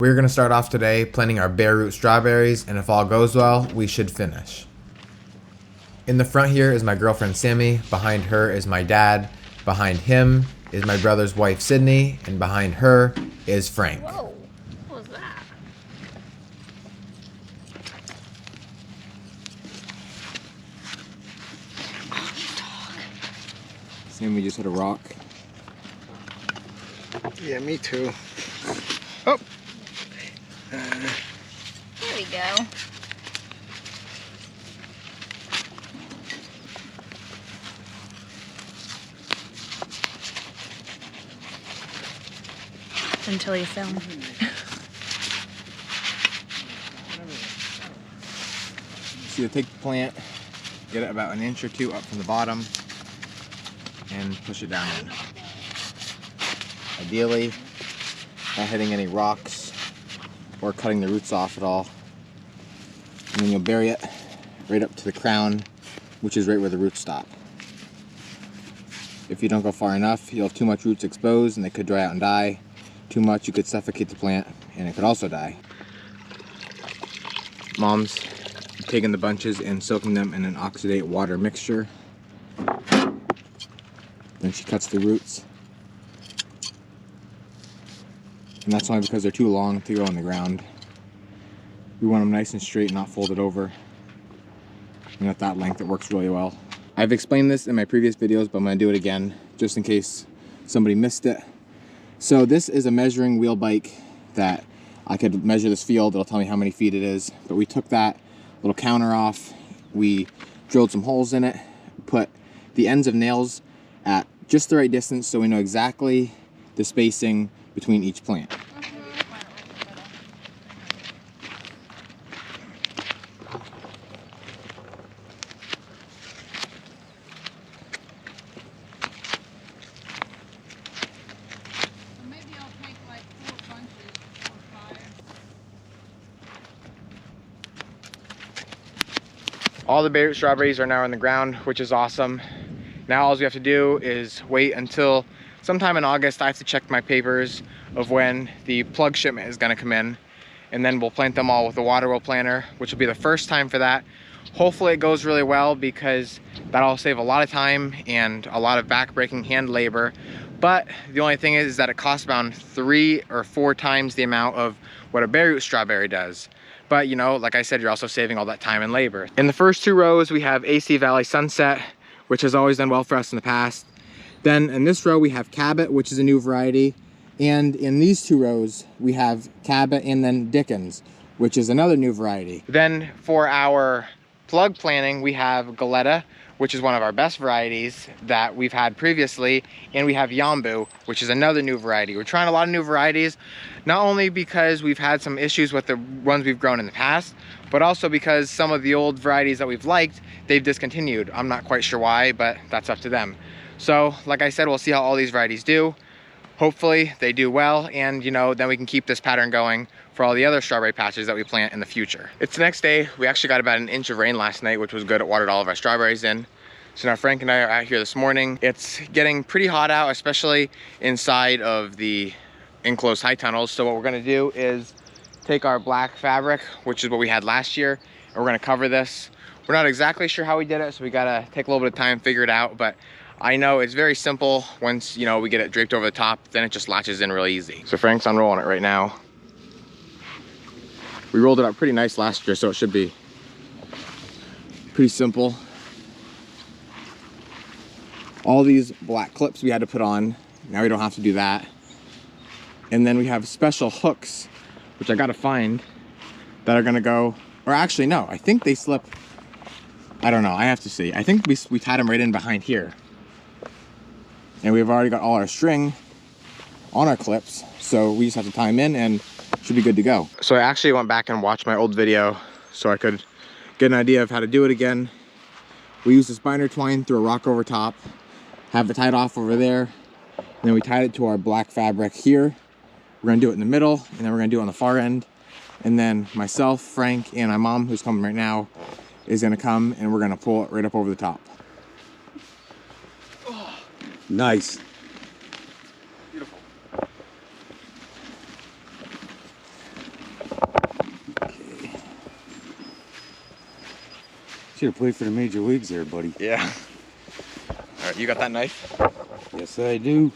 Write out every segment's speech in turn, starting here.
We're going to start off today planting our bare root strawberries, and if all goes well, we should finish. In the front here is my girlfriend Sammy, behind her is my dad, behind him is my brother's wife Sydney, and behind her is Frank. Whoa, what was that? Oh, you dog. Sammy just hit a rock. Yeah, me too. Oh! There we go. Until you film. So you take the plant, get it about an inch or two up from the bottom, and push it down in. Ideally, not hitting any rocks or cutting the roots off at all. And then you'll bury it right up to the crown, which is right where the roots stop. If you don't go far enough, you'll have too much roots exposed and they could dry out and die. Too much, you could suffocate the plant and it could also die. Mom's taking the bunches and soaking them in an oxidate water mixture. Then she cuts the roots. And that's only because they're too long to go in the ground. We want them nice and straight, not folded over. And at that length, it works really well. I've explained this in my previous videos, but I'm gonna do it again, just in case somebody missed it. So this is a measuring wheel bike that I could measure this field. It'll tell me how many feet it is. But we took that little counter off. We drilled some holes in it, put the ends of nails at just the right distance so we know exactly the spacing between each plant. All the bare strawberries are now in the ground, which is awesome. Now all we have to do is wait until sometime in August. I have to check my papers of when the plug shipment is gonna come in, and then we'll plant them all with the water wheel planter, which will be the first time for that. Hopefully it goes really well because that'll save a lot of time and a lot of back-breaking hand labor. But the only thing is that it costs about 3 or 4 times the amount of what a bare root strawberry does. But you know, like I said, you're also saving all that time and labor. In the first 2 rows, we have AC Valley Sunset, which has always done well for us in the past. Then in this row, we have Cabot, which is a new variety. And in these 2 rows, we have Cabot and then Dickens, which is another new variety. Then for our plug planting, we have Galetta, which is one of our best varieties that we've had previously. And we have Yambu, which is another new variety. We're trying a lot of new varieties, not only because we've had some issues with the ones we've grown in the past, but also because some of the old varieties that we've liked, they've discontinued. I'm not quite sure why, but that's up to them. So like I said, we'll see how all these varieties do. Hopefully they do well, and you know, then we can keep this pattern going for all the other strawberry patches that we plant in the future. It's the next day. We actually got about an inch of rain last night, which was good. It watered all of our strawberries in. So now Frank and I are out here this morning. It's getting pretty hot out, especially inside of the enclosed high tunnels. So what we're gonna do is take our black fabric, which is what we had last year, and we're gonna cover this. We're not exactly sure how we did it, so we gotta take a little bit of time, figure it out, but I know it's very simple. Once, you know, we get it draped over the top, then it just latches in really easy. So Frank's unrolling it right now. We rolled it up pretty nice last year, so it should be pretty simple. All these black clips we had to put on. Now we don't have to do that. And then we have special hooks, which I gotta find, that are gonna go, or actually no, I think they slip. I don't know, I have to see. I think we tied them right in behind here. And we've already got all our string on our clips, so we just have to tie them in and should be good to go. So I actually went back and watched my old video so I could get an idea of how to do it again. We used this binder twine, threw a rock over top, have it tied off over there, and then we tied it to our black fabric here. We're gonna do it in the middle, and then we're gonna do it on the far end. And then myself, Frank, and my mom, who's coming right now, is gonna come and we're gonna pull it right up over the top. Nice. Beautiful. Should have played for the major leagues there, buddy. Yeah. All right, you got that knife? Yes, I do.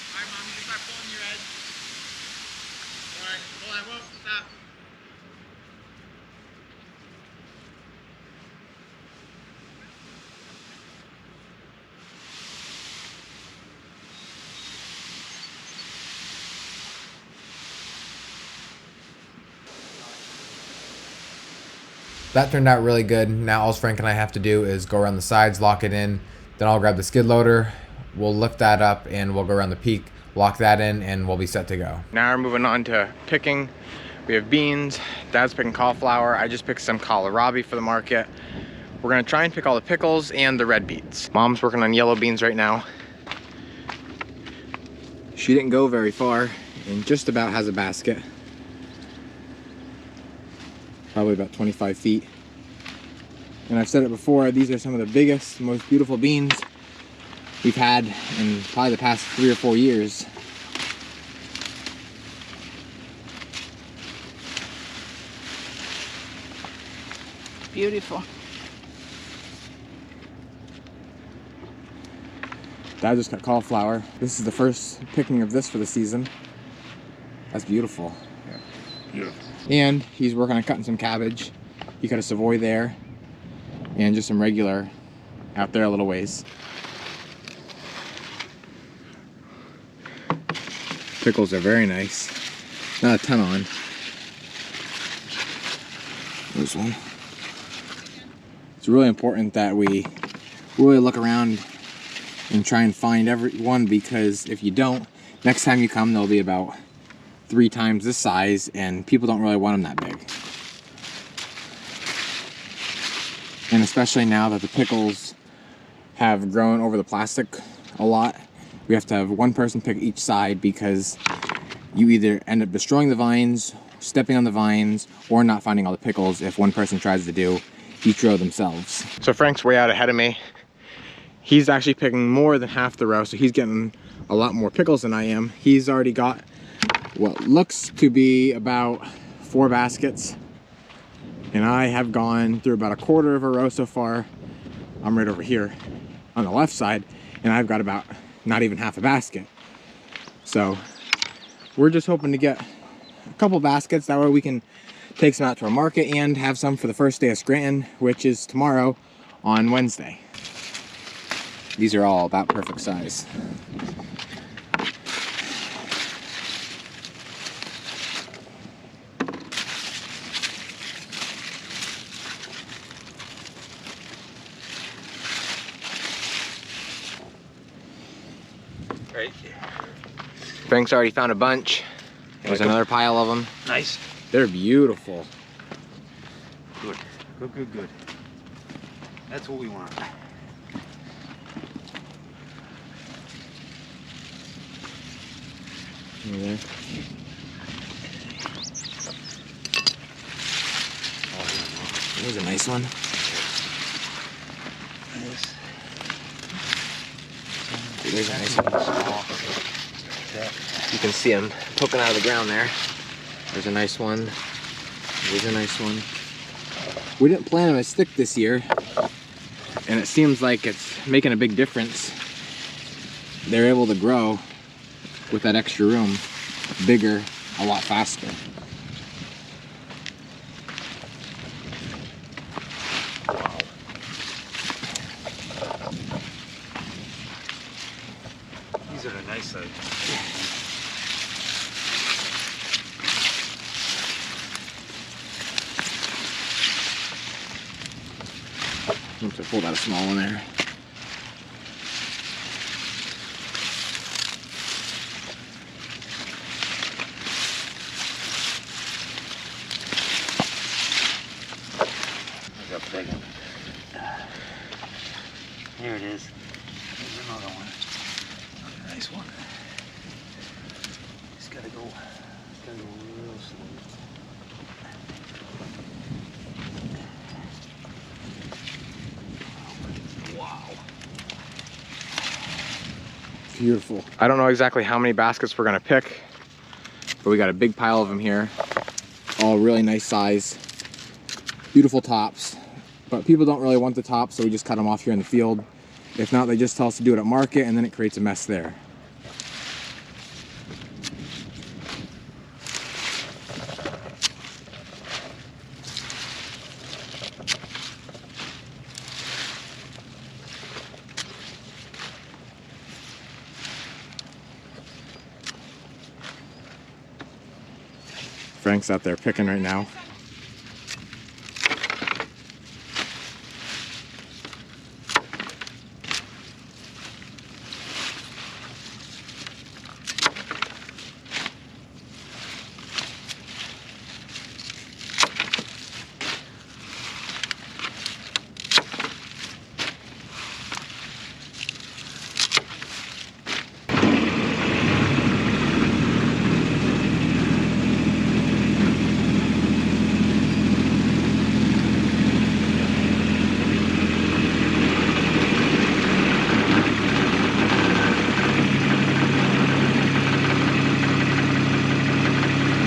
Alright, Mom, you can start pulling your edge. Alright, hold on, whoa, stop. That turned out really good. Now all Frank and I have to do is go around the sides, lock it in. Then I'll grab the skid loader. We'll lift that up and we'll go around the peak, lock that in, and we'll be set to go. Now we're moving on to picking. We have beans. Dad's picking cauliflower. I just picked some kohlrabi for the market. We're gonna try and pick all the pickles and the red beets. Mom's working on yellow beans right now. She didn't go very far and just about has a basket. Probably about 25 feet. And I've said it before, these are some of the biggest, most beautiful beans we've had in probably the past 3 or 4 years. Beautiful. Dad just got cauliflower. This is the first picking of this for the season. That's beautiful. Yeah. Beautiful. And he's working on cutting some cabbage. He cut a Savoy there. And just some regular out there a little ways. Pickles are very nice. Not a ton on. There's one. It's really important that we really look around and try and find every one, because if you don't, next time you come they'll be about 3 times this size and people don't really want them that big. And especially now that the pickles have grown over the plastic a lot, we have to have one person pick each side, because you either end up destroying the vines, stepping on the vines, or not finding all the pickles if one person tries to do each row themselves. So Frank's way out ahead of me. He's actually picking more than half the row, so he's getting a lot more pickles than I am. He's already got what looks to be about 4 baskets. And I have gone through about 1/4 of a row so far. I'm right over here on the left side, and I've got about not even half a basket. So we're just hoping to get a couple baskets. That way we can take some out to our market and have some for the first day of Scranton, which is tomorrow on Wednesday. These are all about perfect size. Right. Frank's already found a bunch. There's another pile of them. Nice. They're beautiful. Good. Good, good, good. That's what we want. There. Here's a nice one. Nice. There's a nice one. You can see them poking out of the ground there. There's a nice one. There's a nice one. We didn't plant them as thick this year, and it seems like it's making a big difference. They're able to grow with that extra room bigger a lot faster. Wow. These are the nice size. Oops, I pulled out a small one there. There's a big one. Here it is. There's another one. Nice one. Just gotta go real slow. Beautiful. I don't know exactly how many baskets we're gonna pick, but we got a big pile of them here. All really nice size. Beautiful tops. But people don't really want the tops, so we just cut them off here in the field. If not, they just tell us to do it at market, and then it creates a mess there. Frank's out there picking right now.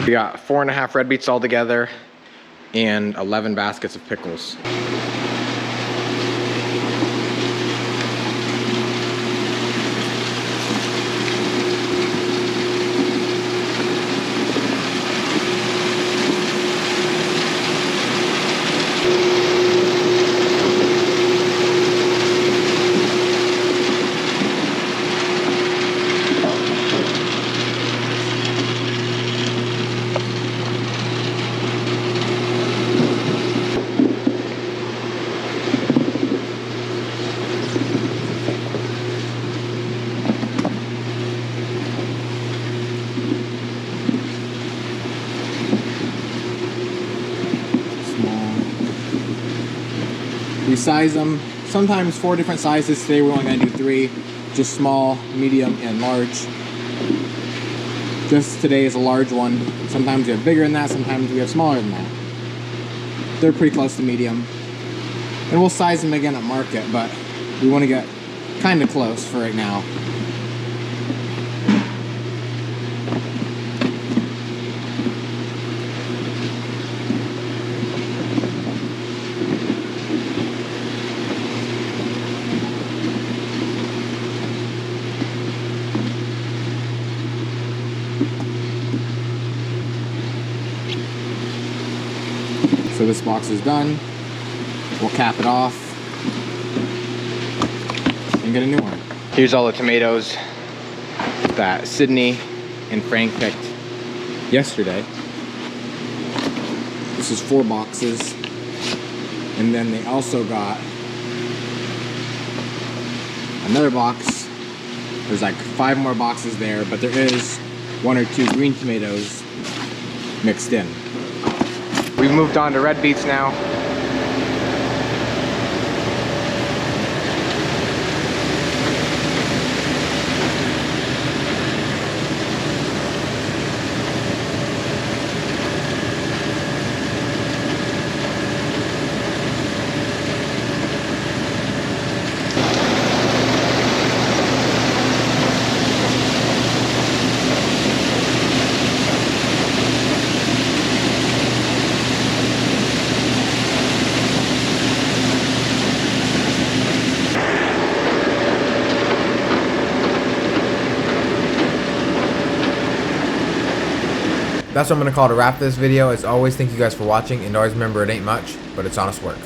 We got 4.5 red beets all together and 11 baskets of pickles. We size them, sometimes 4 different sizes. Today we're only going to do 3, just small, medium, and large. Just today is a large one. Sometimes we have bigger than that, sometimes we have smaller than that. They're pretty close to medium. And we'll size them again at market, but we want to get kind of close for right now. So this box is done. We'll cap it off and get a new one. Here's all the tomatoes that Sydney and Frank picked yesterday. This is 4 boxes. And then they also got another box. There's like 5 more boxes there, but there is 1 or 2 green tomatoes mixed in. We've moved on to red beets now. That's what I'm going to call to wrap this video. As always, thank you guys for watching, and always remember it ain't much, but it's honest work.